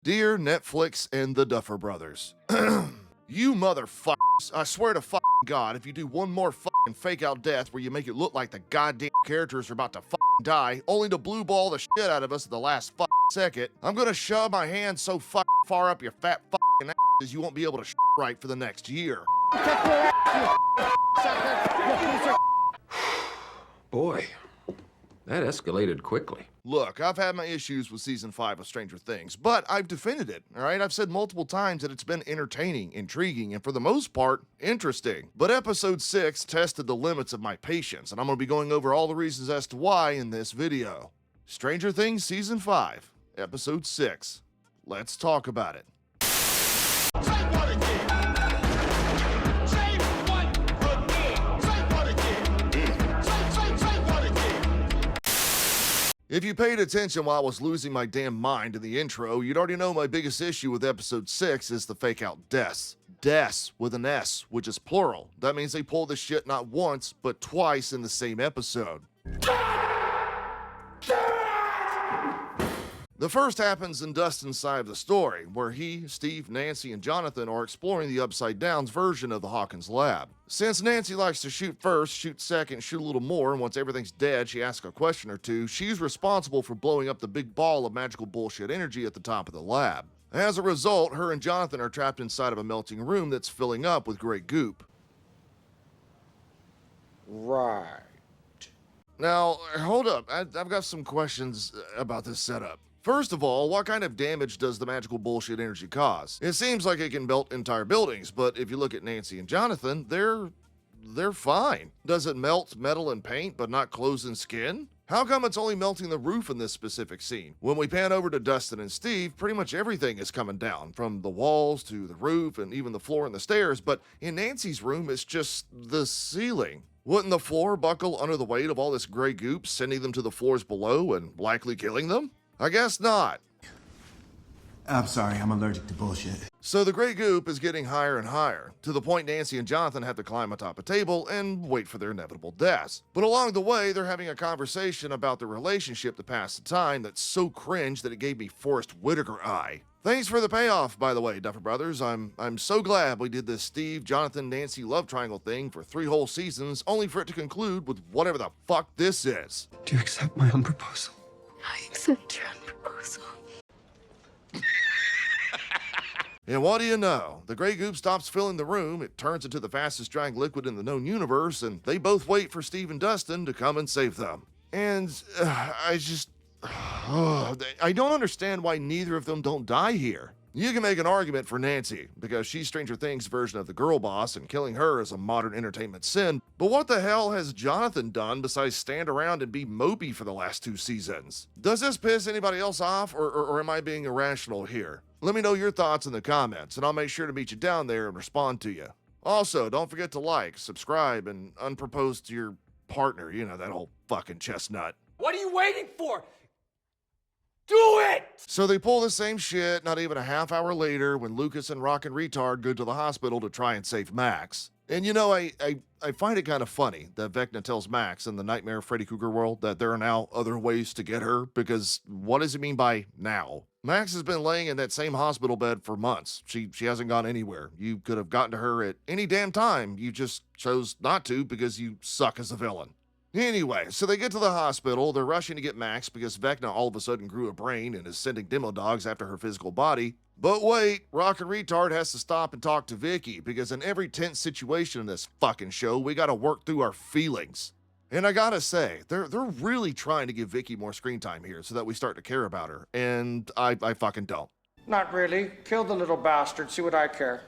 Dear Netflix and the Duffer Brothers. You motherfuckers, I swear to fucking God, if you do one more fucking fake out death where you make it look like the goddamn characters are about to fucking die, only to blue ball the shit out of us at the last fucking second, I'm gonna shove my hand so fucking far up your fat fucking ass you won't be able to right for the next year. Boy, that escalated quickly. Look, I've had my issues with season 5 of Stranger Things, but I've defended it, all right? I've said multiple times that it's been entertaining, intriguing, and for the most part, interesting. But episode 6 tested the limits of my patience, and I'm going to be going over all the reasons as to why in this video. Stranger Things season 5, episode 6. Let's talk about it. If you paid attention while I was losing my damn mind in the intro, you'd already know my biggest issue with episode 6 is the fake out deaths. Deaths with an S, which is plural. That means they pull this shit not once, but twice in the same episode. The first happens in Dustin's side of the story, where he, Steve, Nancy, and Jonathan are exploring the Upside Down's version of the Hawkins lab. Since Nancy likes to shoot first, shoot second, shoot a little more, and once everything's dead, she asks a question or two, she's responsible for blowing up the big ball of magical bullshit energy at the top of the lab. As a result, her and Jonathan are trapped inside of a melting room that's filling up with gray goop. Right. Now, hold up, I've got some questions about this setup. First of all, what kind of damage does the magical bullshit energy cause? It seems like it can melt entire buildings, but if you look at Nancy and Jonathan, they're fine. Does it melt metal and paint, but not clothes and skin? How come it's only melting the roof in this specific scene? When we pan over to Dustin and Steve, pretty much everything is coming down, from the walls to the roof and even the floor and the stairs, but in Nancy's room, it's just the ceiling. Wouldn't the floor buckle under the weight of all this gray goop, sending them to the floors below and likely killing them? I guess not. I'm sorry, I'm allergic to bullshit. So the gray goop is getting higher and higher, to the point Nancy and Jonathan have to climb atop a table and wait for their inevitable deaths. But along the way, they're having a conversation about their relationship to pass the time that's so cringe that it gave me Forrest Whitaker eye. Thanks for the payoff, by the way, Duffer Brothers. I'm so glad we did this Steve, Jonathan, Nancy love triangle thing for 3 whole seasons, only for it to conclude with whatever the fuck this is. Do you accept my own proposal? I accept your proposal. And what do you know? The gray goop stops filling the room, it turns into the fastest drying liquid in the known universe, and they both wait for Steve and Dustin to come and save them. And I don't understand why neither of them don't die here. You can make an argument for Nancy, because she's Stranger Things' version of the girl boss, and killing her is a modern entertainment sin. But what the hell has Jonathan done besides stand around and be mopey for the last 2 seasons? Does this piss anybody else off, or am I being irrational here? Let me know your thoughts in the comments, and I'll make sure to meet you down there and respond to you. Also, don't forget to like, subscribe, and unpropose to your partner, you know, that old fucking chestnut. What are you waiting for? Do it! So they pull the same shit not even a half hour later when Lucas and Rockin' Retard go to the hospital to try and save Max. And you know, I find it kind of funny that Vecna tells Max in the Nightmare Freddy Krueger world that there are now other ways to get her, because what does he mean by now? Max has been laying in that same hospital bed for months. She hasn't gone anywhere. You could have gotten to her at any damn time. You just chose not to because you suck as a villain. Anyway, so they get to the hospital, they're rushing to get Max because Vecna all of a sudden grew a brain and is sending demo dogs after her physical body. But wait, Rockin' Retard has to stop and talk to Vicky because in every tense situation in this fucking show, we gotta work through our feelings. And I gotta say, they're really trying to give Vicky more screen time here so that we start to care about her, and I fucking don't. Not really. Kill the little bastard, see what I care.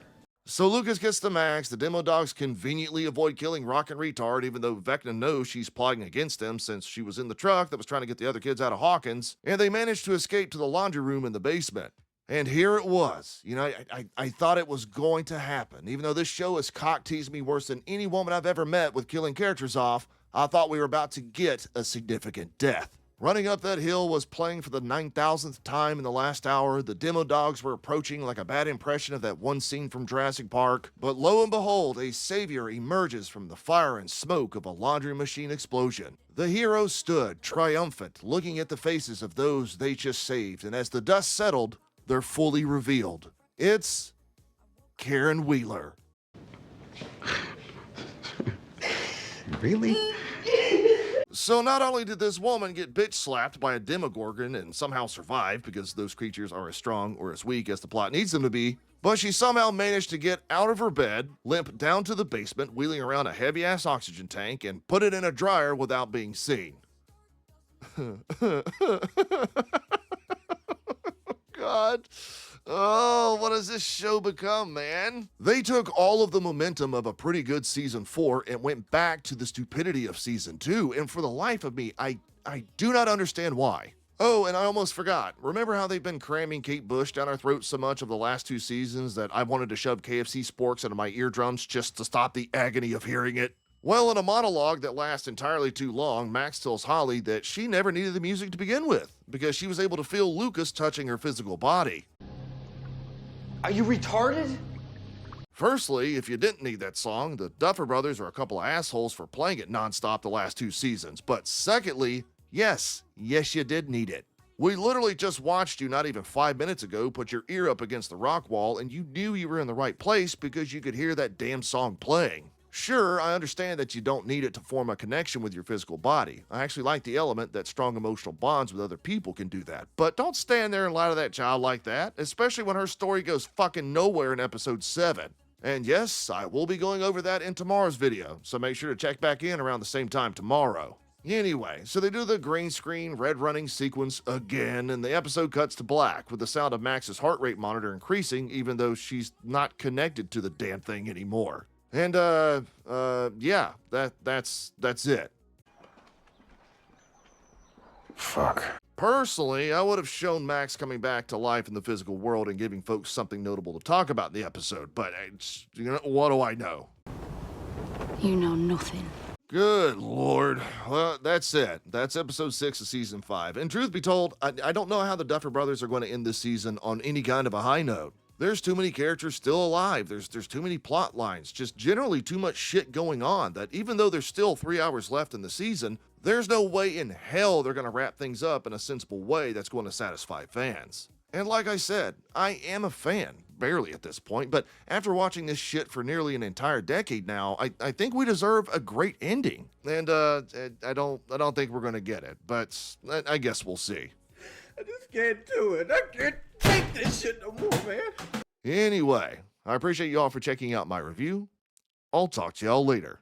So Lucas gets to Max, the demo dogs conveniently avoid killing Rockin' Retard even though Vecna knows she's plotting against them since she was in the truck that was trying to get the other kids out of Hawkins, and they manage to escape to the laundry room in the basement. And here it was. You know, I thought it was going to happen. Even though this show has cock-teased me worse than any woman I've ever met with killing characters off, I thought we were about to get a significant death. Running Up That Hill was playing for the 9,000th time in the last hour. The demo dogs were approaching like a bad impression of that one scene from Jurassic Park. But lo and behold, a savior emerges from the fire and smoke of a laundry machine explosion. The heroes stood, triumphant, looking at the faces of those they just saved, and as the dust settled, they're fully revealed. It's Karen Wheeler. Really? So not only did this woman get bitch slapped by a demogorgon and somehow survive, because those creatures are as strong or as weak as the plot needs them to be, but she somehow managed to get out of her bed, limp down to the basement, wheeling around a heavy-ass oxygen tank, and put it in a dryer without being seen. God. Oh, what has this show become, man? They took all of the momentum of a pretty good season 4 and went back to the stupidity of season 2, and for the life of me, I do not understand why. Oh, and I almost forgot. Remember how they've been cramming Kate Bush down our throats so much of the last 2 seasons that I wanted to shove KFC sporks into my eardrums just to stop the agony of hearing it? Well, in a monologue that lasts entirely too long, Max tells Holly that she never needed the music to begin with, because she was able to feel Lucas touching her physical body. Are you retarded? Firstly, if you didn't need that song, the Duffer Brothers are a couple of assholes for playing it nonstop the last 2 seasons. But secondly, yes, you did need it. We literally just watched you not even 5 minutes ago put your ear up against the rock wall and you knew you were in the right place because you could hear that damn song playing. Sure, I understand that you don't need it to form a connection with your physical body. I actually like the element that strong emotional bonds with other people can do that. But don't stand there and lie to that child like that, especially when her story goes fucking nowhere in episode 7. And yes, I will be going over that in tomorrow's video, so make sure to check back in around the same time tomorrow. Anyway, so they do the green screen red running sequence again, and the episode cuts to black with the sound of Max's heart rate monitor increasing even though she's not connected to the damn thing anymore. And, yeah, that's it. Fuck. Personally, I would have shown Max coming back to life in the physical world and giving folks something notable to talk about in the episode, but what do I know? You know nothing. Good Lord. Well, that's it. That's episode 6 of season 5. And truth be told, I don't know how the Duffer Brothers are going to end this season on any kind of a high note. There's too many characters still alive. There's too many plot lines, just generally too much shit going on that even though there's still 3 hours left in the season, there's no way in hell they're going to wrap things up in a sensible way that's going to satisfy fans. And like I said, I am a fan, barely at this point, but after watching this shit for nearly an entire decade now, I think we deserve a great ending. And I don't think we're going to get it, but I guess we'll see. I just can't do it. I can't take this shit no more, man. Anyway, I appreciate y'all for checking out my review. I'll talk to y'all later.